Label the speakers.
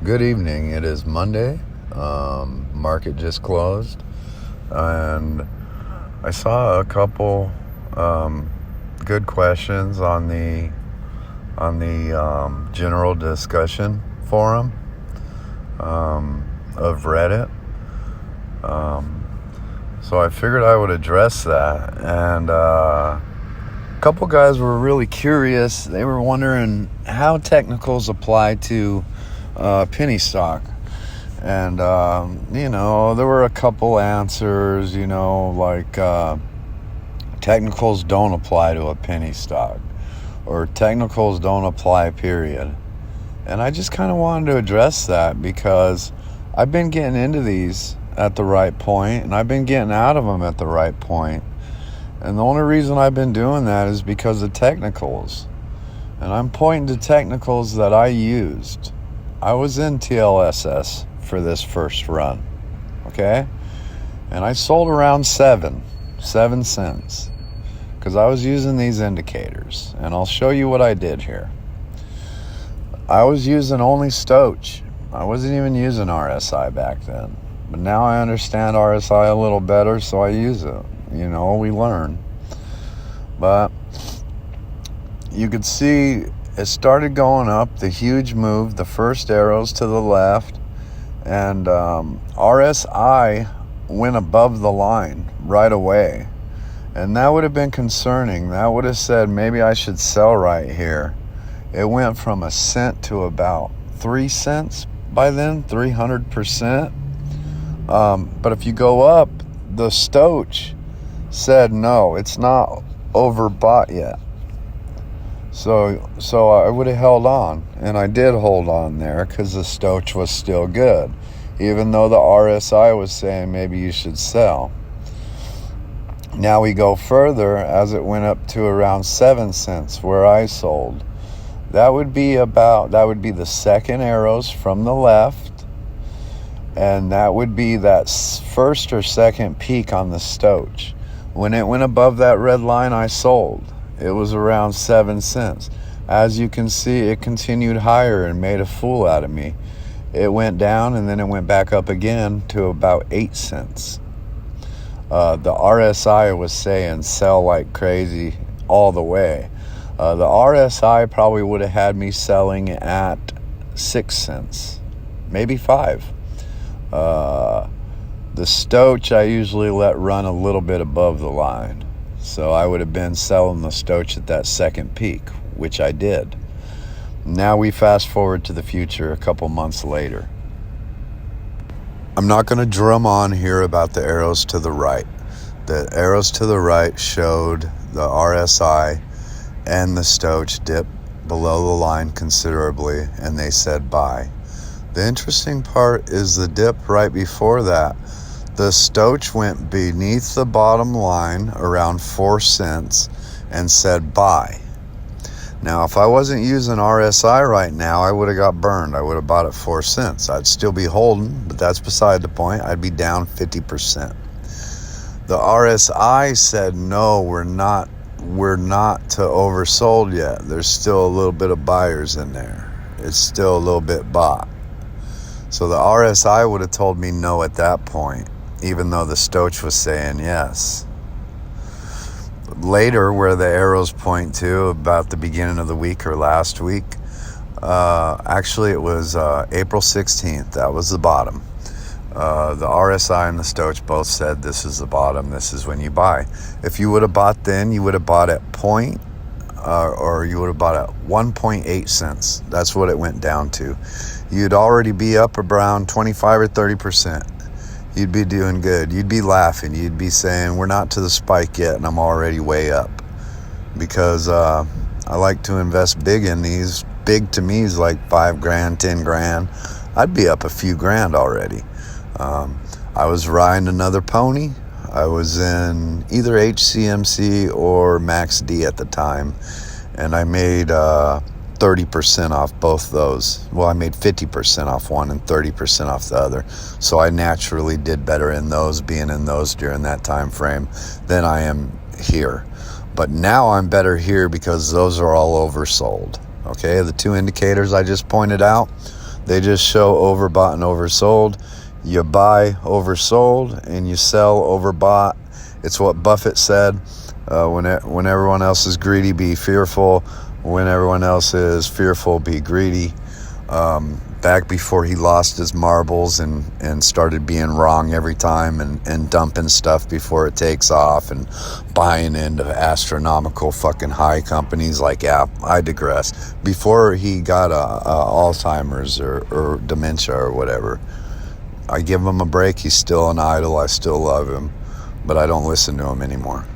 Speaker 1: Good evening. It is Monday. Market just closed, and I saw a couple good questions on the general discussion forum of Reddit. So I figured I would address that, and a couple guys were really curious. They were wondering how technicals apply to penny stock. And, there were a couple answers, like technicals don't apply to a penny stock, or technicals don't apply, period. And I just kind of wanted to address that because I've been getting into these at the right point, and I've been getting out of them at the right point. And the only reason I've been doing that is because of technicals. And I'm pointing to technicals that I used. I was in TLSS for this first run, okay? And I sold around 7 cents because I was using these indicators. And I'll show you what I did here. I was using only Stoch. I wasn't even using RSI back then. But now I understand RSI a little better, so I use it. We learn. But you could see it started going up, the huge move, the first arrows to the left, and RSI went above the line right away. And that would have been concerning. That would have said maybe I should sell right here. It went from 1 cent to about 3 cents by then, 300%. But if you go up, the Stoch said no, it's not overbought yet. So I would have held on, and I did hold on there because the Stoch was still good, even though the RSI was saying maybe you should sell. Now we go further as it went up to around 7 cents where I sold. That would be the second arrows from the left. And that would be that first or second peak on the Stoch. When it went above that red line, I sold. It was around 7 cents. As you can see, it continued higher and made a fool out of me. It went down and then it went back up again to about 8 cents. The RSI was saying sell like crazy all the way. The RSI probably would have had me selling at 6 cents, maybe 5. The Stoch I usually let run a little bit above the line. So I would have been selling the Stoch at that second peak, which I did. Now we fast forward to the future a couple months later. I'm not going to drum on here about the arrows to the right. The arrows to the right showed the RSI and the Stoch dip below the line considerably, and they said buy. The interesting part is the dip right before that. The Stoch went beneath the bottom line around 4 cents and said buy. Now, if I wasn't using RSI right now, I would have got burned. I would have bought at 4 cents. I'd still be holding, but that's beside the point. I'd be down 50%. The RSI said no, we're not to oversold yet. There's still a little bit of buyers in there. It's still a little bit bought. So the RSI would have told me no at that point, even though the Stoch was saying yes. Later, where the arrows point to, about the beginning of the week or last week, actually it was April 16th. That was the bottom. The RSI and the Stoch both said this is the bottom. This is when you buy. If you would have bought then, you would have bought at point, or you would have bought at 1.8 cents. That's what it went down to. You'd already be up around 25 or 30%. You'd be doing good. You'd be laughing. You'd be saying, we're not to the spike yet, and I'm already way up. Because I like to invest big in these. Big to me is like $5,000, $10,000. I'd be up a few grand already. I was riding another pony. I was in either HCMC or Max D at the time, and I made 30% off both those. Well, I made 50% off one and 30% off the other. So I naturally did better in those, being in those during that time frame, than I am here. But now I'm better here because those are all oversold. Okay, the two indicators I just pointed out, They just show overbought and oversold. You buy oversold and you sell overbought. It's what Buffett said. When everyone else is greedy, be fearful. When everyone else is fearful, be greedy. Back before he lost his marbles and started being wrong every time and dumping stuff before it takes off and buying into astronomical fucking high companies like Apple. I digress. Before he got Alzheimer's or dementia or whatever, I give him a break. He's still an idol. I still love him, but I don't listen to him anymore.